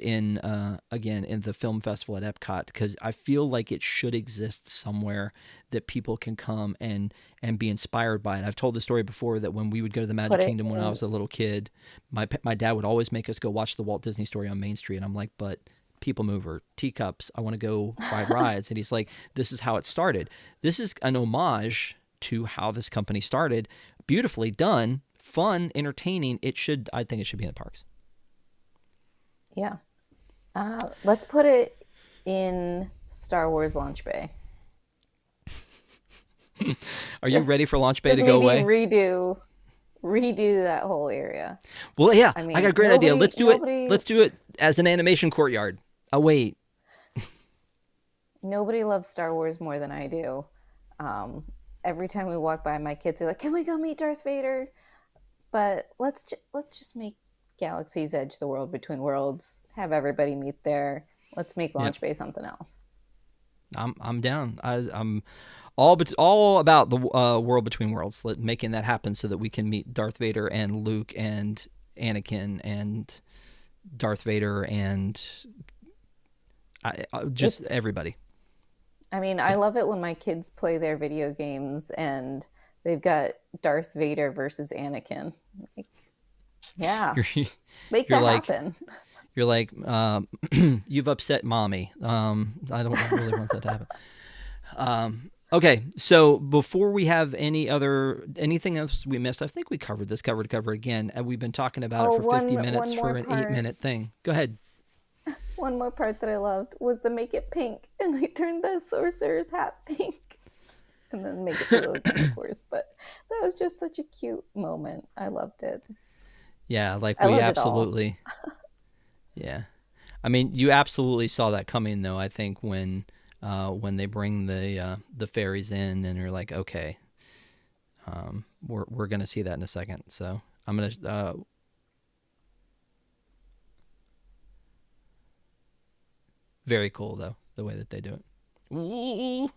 in again in the film festival at Epcot, because I feel like it should exist somewhere that people can come and be inspired by it. I've told the story before that when we would go to the Magic Put it Kingdom when I in. was a little kid, my dad would always make us go watch the Walt Disney Story on Main Street. And I'm like, but People Mover, teacups, I want to go ride rides. And he's like, this is how it started. This is an homage to how this company started. Beautifully done, fun, entertaining. I think it should be in the parks. Yeah. Let's put it in Star Wars Launch Bay. Are you ready Just for Launch Bay just to go maybe away? redo that whole area. Well, yeah, I I got a mean, great idea. nobody Let's do it as an animation courtyard. Oh wait, nobody loves Star Wars more than I do. Um, every time we walk by, my kids are like, "Can we go meet Darth Vader?" But let's just make Galaxy's Edge the world between worlds. Have everybody meet there. Let's make yeah, Launch Bay something else. I'm down. I'm all about the world between worlds, making that happen so that we can meet Darth Vader and Luke and Anakin and Darth Vader and just It's everybody. I mean, I Yeah, love it when my kids play their video games and they've got Darth Vader versus Anakin. Like, yeah, you're make you're that like happen. you're like you've upset mommy. I don't really want that to happen. Okay, so before we have anything else we missed, I think we covered this cover to cover again, and we've been talking about it Oh, for 50 one minutes more for an part. 8-minute thing. Go ahead. One more part that I loved was the make it pink, and they turned the sorcerer's hat pink, and then make it blue again, of course. But that was just such a cute moment. I loved it. Yeah, like I we loved it all. absolutely. Yeah, I mean, you absolutely saw that coming, though. I think when they bring the fairies in, and you're like, okay, we're gonna see that in a second. So I'm gonna very cool though the way that they do it. Ooh.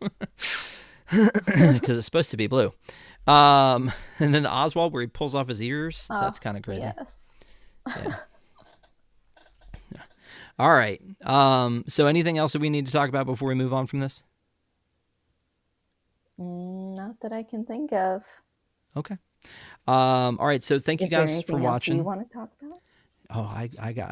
Because it's supposed to be blue. And then Oswald, where he pulls off his ears, Oh, that's kind of crazy. yes. Yeah. All right. So anything else that we need to talk about before we move on from this? Not that I can think of. Okay. All right. So thank you Is there guys for anything else you watching. want to talk about? Oh, I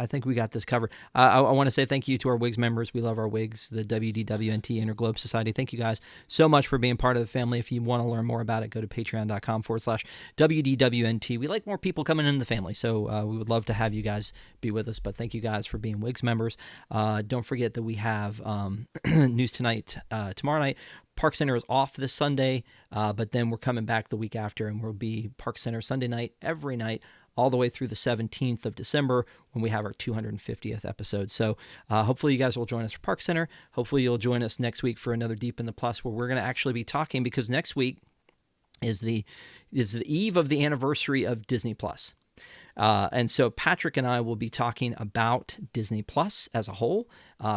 think we got this covered. I want to say thank you to our WIGS members. We love our WIGS, the WDWNT Interglobe Society. Thank you guys so much for being part of the family. If you want to learn more about it, go to patreon.com/WDWNT. We like more people coming in the family, so we would love to have you guys be with us. But thank you guys for being WIGS members. Don't forget that we have news tonight, tomorrow night. Park Center is off this Sunday, but then we're coming back the week after, and we'll be Park Center Sunday night, every night, all the way through the 17th of December when we have our 250th episode. So hopefully you guys will join us for Park Center. Hopefully you'll join us next week for another Deep in the Plus, where we're going to actually be talking, because next week is the eve of the anniversary of Disney Plus. And so Patrick and I will be talking about Disney Plus as a whole.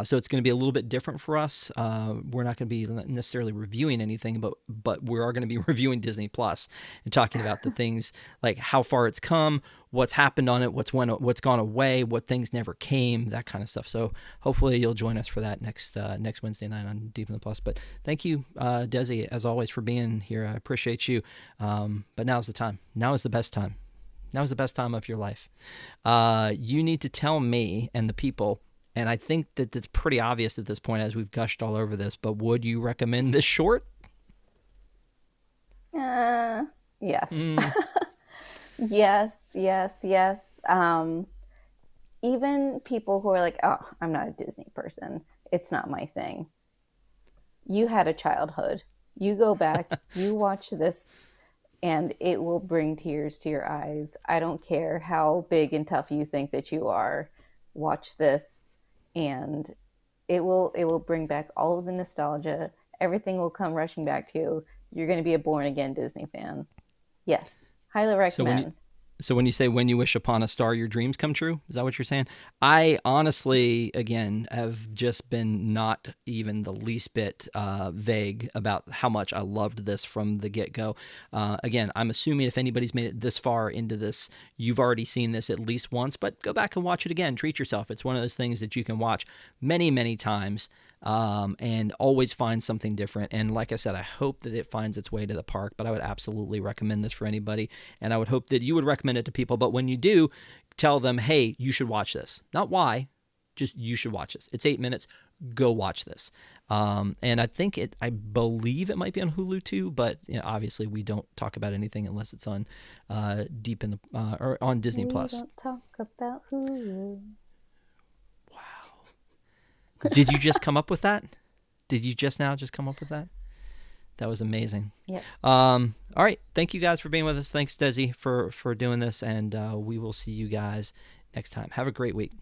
So it's going to be a little bit different for us. We're not going to be necessarily reviewing anything, but we are going to be reviewing Disney Plus and talking about the things like how far it's come, what's happened on it, what's gone away, what things never came, that kind of stuff. So hopefully you'll join us for that next Wednesday night on Deep in the Plus. But thank you, Desi, as always, for being here. I appreciate you. But now's the time. Now is the best time. Now is the best time of your life. You need to tell me and the people, and I think that it's pretty obvious at this point as we've gushed all over this, but would you recommend this short? Yes. Mm. Yes, yes, yes. Even people who are like, oh, I'm not a Disney person, it's not my thing. You had a childhood. You go back, you watch this, and it will bring tears to your eyes. I don't care how big and tough you think that you are. Watch this, and it will bring back all of the nostalgia. Everything will come rushing back to you. You're going to be a born again Disney fan. Yes, highly So when you recommend. So when you say when you wish upon a star, your dreams come true, is that what you're saying? I honestly, again, have just been not even the least bit vague about how much I loved this from the get-go. Again, I'm assuming if anybody's made it this far into this, you've already seen this at least once, but go back and watch it again. Treat yourself. It's one of those things that you can watch many, many times. And always find something different. And like I said, I hope that it finds its way to the park, but I would absolutely recommend this for anybody. And I would hope that you would recommend it to people. But when you do, tell them, hey, you should watch this. Not why, just you should watch this. It's 8 minutes. Go watch this. And I believe it might be on Hulu too, but obviously we don't talk about anything unless it's on Deep in the or on Disney We Plus. don't talk about Hulu. Did you just come up with that? Did you just come up with that? That was amazing. Yep. All right. Thank you guys for being with us. Thanks, Desi, for doing this. And we will see you guys next time. Have a great week.